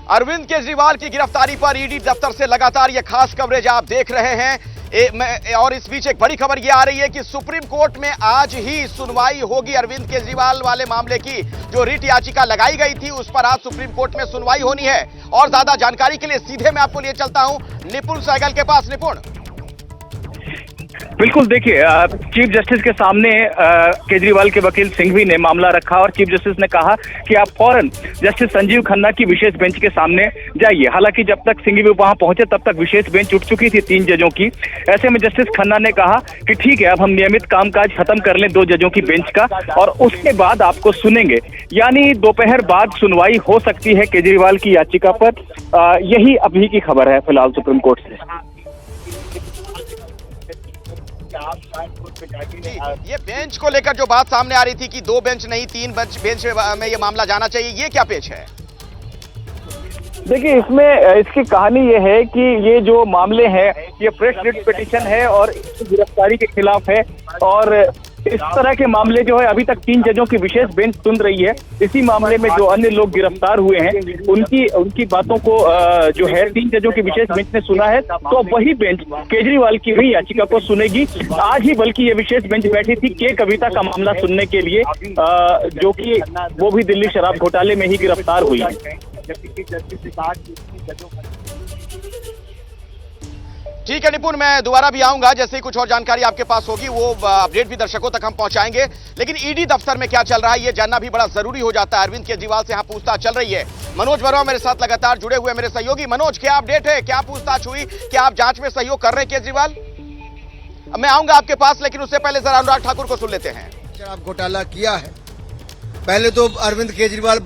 अरविंद केजरीवाल की गिरफ्तारी पर ईडी दफ्तर से लगातार यह खास कवरेज आप देख रहे हैं। और इस बीच एक बड़ी खबर यह आ रही है कि सुप्रीम कोर्ट में आज ही सुनवाई होगी अरविंद केजरीवाल वाले मामले की। जो रिट याचिका लगाई गई थी उस पर आज सुप्रीम कोर्ट में सुनवाई होनी है। और ज्यादा जानकारी के लिए सीधे मैं आपको लिए चलता हूं निपुण सहगल के पास। निपुण, बिल्कुल, देखिए, चीफ जस्टिस के सामने केजरीवाल के वकील सिंघवी ने मामला रखा और चीफ जस्टिस ने कहा कि आप फौरन जस्टिस संजीव खन्ना की विशेष बेंच के सामने जाइए। हालांकि जब तक सिंघवी वहां पहुंचे तब तक विशेष बेंच उठ चुकी थी 3 जजों की। ऐसे में जस्टिस खन्ना ने कहा कि ठीक है, अब हम नियमित कामकाज खत्म कर लें 2 जजों की बेंच का और उसके बाद आपको सुनेंगे। यानी दोपहर बाद सुनवाई हो सकती है केजरीवाल की याचिका पर। यही अभी की खबर है फिलहाल सुप्रीम कोर्ट से। ये बेंच को लेकर जो बात सामने आ रही थी कि 2 बेंच नहीं 3 बेंच में ये मामला जाना चाहिए, ये क्या पेच है? देखिए, इसमें इसकी कहानी ये है कि ये जो मामले हैं ये फ्रेश रिट पिटीशन है और गिरफ्तारी के खिलाफ है। और इस तरह के मामले जो है अभी तक 3 जजों की विशेष बेंच सुन रही है। इसी मामले में जो अन्य लोग गिरफ्तार हुए हैं उनकी बातों को जो है 3 जजों की विशेष बेंच ने सुना है। तो वही बेंच केजरीवाल की हुई याचिका को सुनेगी। आज ही बल्कि ये विशेष बेंच बैठी थी के कविता का मामला सुनने के लिए, जो कि वो भी दिल्ली शराब घोटाले में ही गिरफ्तार हुई है। ठीक है निपुण, मैं दोबारा भी आऊंगा जैसे ही कुछ और जानकारी आपके पास होगी वो अपडेट भी दर्शकों तक हम पहुंचाएंगे। लेकिन ईडी दफ्तर में क्या चल रहा है ये जानना भी बड़ा जरूरी हो जाता है। अरविंद केजरीवाल से यहां पूछताछ चल रही है। मनोज वर्मा मेरे साथ लगातार जुड़े हुए मेरे सहयोगी। मनोज, क्या अपडेट है, क्या पूछताछ हुई, क्या आप जांच में सहयोग कर रहे हैं केजरीवाल? मैं आऊंगा आपके पास, लेकिन उससे पहले जरा अनुराग ठाकुर को सुन लेते हैं। शराब घोटाला किया है। पहले तो अरविंद केजरीवाल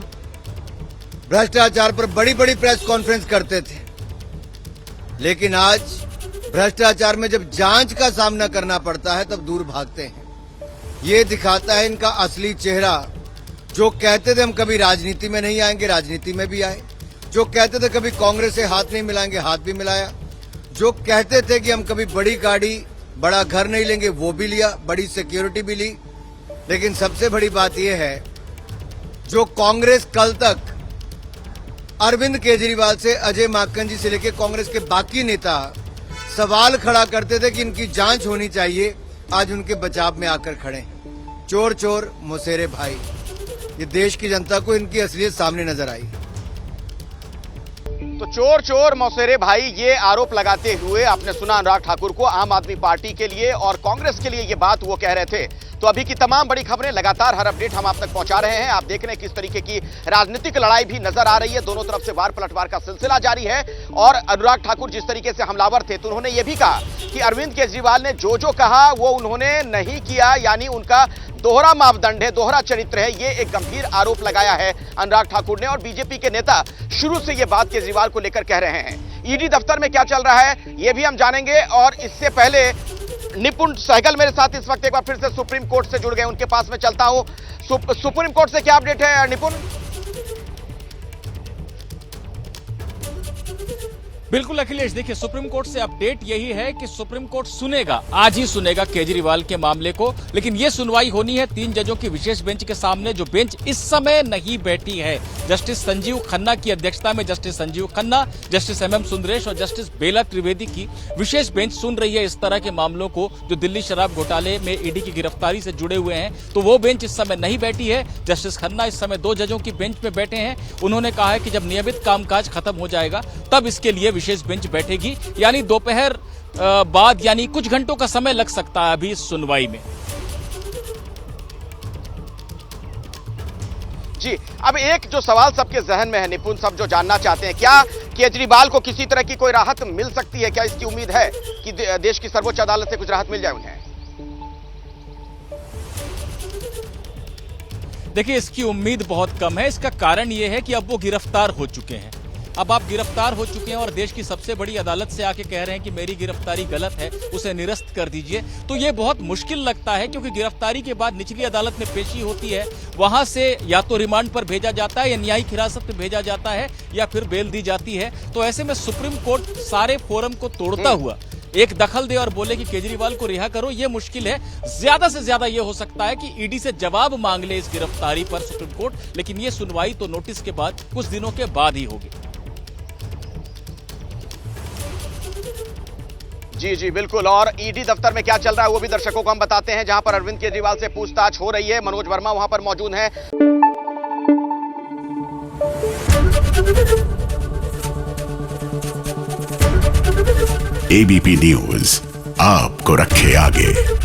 भ्रष्टाचार पर बड़ी बड़ी प्रेस कॉन्फ्रेंस करते थे, लेकिन आज भ्रष्टाचार में जब जांच का सामना करना पड़ता है तब दूर भागते हैं। ये दिखाता है इनका असली चेहरा। जो कहते थे हम कभी राजनीति में नहीं आएंगे, राजनीति में भी आए। जो कहते थे कभी कांग्रेस से हाथ नहीं मिलाएंगे, हाथ भी मिलाया। जो कहते थे कि हम कभी बड़ी गाड़ी बड़ा घर नहीं लेंगे, वो भी लिया, बड़ी सिक्योरिटी भी ली। लेकिन सबसे बड़ी बात यह है, जो कांग्रेस कल तक अरविंद केजरीवाल से, अजय माकन जी से लेकर कांग्रेस के बाकी नेता सवाल खड़ा करते थे कि इनकी जांच होनी चाहिए, आज उनके बचाव में आकर खड़े। चोर चोर मौसेरे भाई, ये देश की जनता को इनकी असलियत सामने नजर आई। तो चोर चोर मौसेरे भाई, ये आरोप लगाते हुए आपने सुना अनुराग ठाकुर को। आम आदमी पार्टी के लिए और कांग्रेस के लिए ये बात वो कह रहे थे। तो अभी की तमाम बड़ी खबरें लगातार हर अपडेट हम आप तक पहुंचा रहे हैं। आप देख रहे हैं किस तरीके की राजनीतिक लड़ाई भी नजर आ रही है। दोनों तरफ से वार पलटवार का सिलसिला जारी है। और अनुराग ठाकुर जिस तरीके से हमलावर थे तो उन्होंने ये भी कहा कि अरविंद केजरीवाल ने जो जो कहा वो उन्होंने नहीं किया, यानी उनका दोहरा मापदंड है, दोहरा चरित्र है। ये एक गंभीर आरोप लगाया है अनुराग ठाकुर ने। और बीजेपी के नेता शुरू से ये बात केजरीवाल को लेकर कह रहे हैं। ईडी दफ्तर में क्या चल रहा है ये भी हम जानेंगे। और इससे पहले निपुण सहगल मेरे साथ इस वक्त एक बार फिर से सुप्रीम कोर्ट से जुड़ गए, उनके पास में चलता हूं। सुप्रीम कोर्ट से क्या अपडेट है निपुण? बिल्कुल अखिलेश, देखिए, सुप्रीम कोर्ट से अपडेट यही है कि सुप्रीम कोर्ट सुनेगा, आज ही सुनेगा केजरीवाल के मामले को। लेकिन यह सुनवाई होनी है 3 जजों की विशेष बेंच के सामने, जो बेंच इस समय नहीं बैठी है। जस्टिस संजीव खन्ना की अध्यक्षता में justice Sanjiv Khanna, justice MM Sundaresh और जस्टिस बेला त्रिवेदी की विशेष बेंच सुन रही है इस तरह के मामलों को जो दिल्ली शराब घोटाले में ईडी की गिरफ्तारी से जुड़े हुए हैं। तो वो बेंच इस समय नहीं बैठी है। जस्टिस खन्ना इस समय 2 जजों की बेंच में बैठे हैं। उन्होंने कहा है कि जब नियमित कामकाज खत्म हो जाएगा तब इसके लिए विशेष बेंच बैठेगी। यानी दोपहर बाद, यानी कुछ घंटों का समय लग सकता है अभी इस सुनवाई में। जी, अब एक जो सवाल सबके जहन में है निपुण, सब जो जानना चाहते हैं, क्या केजरीवाल को किसी तरह की कोई राहत मिल सकती है? क्या इसकी उम्मीद है कि देश की सर्वोच्च अदालत से कुछ राहत मिल जाए उन्हें? देखिए, इसकी उम्मीद बहुत कम है। इसका कारण यह है कि अब वो गिरफ्तार हो चुके हैं। अब आप गिरफ्तार हो चुके हैं और देश की सबसे बड़ी अदालत से आके कह रहे हैं कि मेरी गिरफ्तारी गलत है, उसे निरस्त कर दीजिए। तो ये बहुत मुश्किल लगता है, क्योंकि गिरफ्तारी के बाद निचली अदालत में पेशी होती है, वहां से या तो रिमांड पर भेजा जाता है या न्यायिक हिरासत में भेजा जाता है या फिर बेल दी जाती है। तो ऐसे में सुप्रीम कोर्ट सारे फोरम को तोड़ता हुआ एक दखल दे और बोले कि केजरीवाल को रिहा करो, यह मुश्किल है। ज्यादा से ज्यादा यह हो सकता है कि ईडी से जवाब मांग ले इस गिरफ्तारी पर सुप्रीम कोर्ट, लेकिन यह सुनवाई तो नोटिस के बाद कुछ दिनों के बाद ही होगी। जी जी बिल्कुल। और ईडी दफ्तर में क्या चल रहा है वो भी दर्शकों को हम बताते हैं, जहां पर अरविंद केजरीवाल से पूछताछ हो रही है। मनोज वर्मा वहां पर मौजूद हैं। एबीपी न्यूज आपको रखे आगे।